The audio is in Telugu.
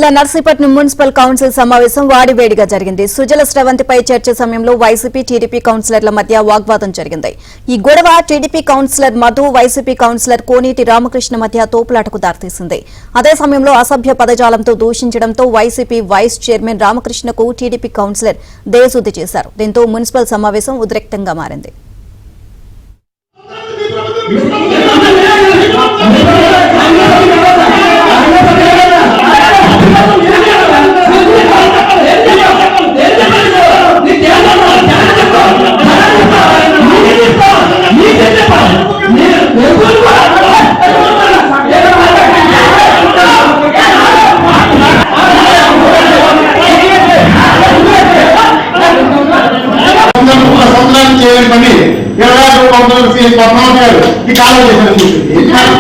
జిల్లా నర్సీపట్నం మున్సిపల్ కౌన్సిల్ సమావేశం వాడివేడిగా జరిగింది. సుజల స్రవంతిపై చర్చ సమయంలో వైసీపీ టీడీపీ కౌన్సిలర్ల మధ్య వాగ్వాదం జరిగింది. ఈ గొడవ TDP councillor Madhu, YCP councillor Koneti Ramakrishna మధ్య తోపులాటకు దారితీసింది. అదే సమయంలో అసభ్య పదజాలంతో దూషించడంతో వైసీపీ వైస్ చైర్మన్ రామకృష్ణకు టీడీపీ కౌన్సిలర్ దేశుద్ధి చేశారు. దీంతో మున్సిపల్ సమావేశం ఉద్రిక్తంగా మారింది. ఈ కాలం చేశారు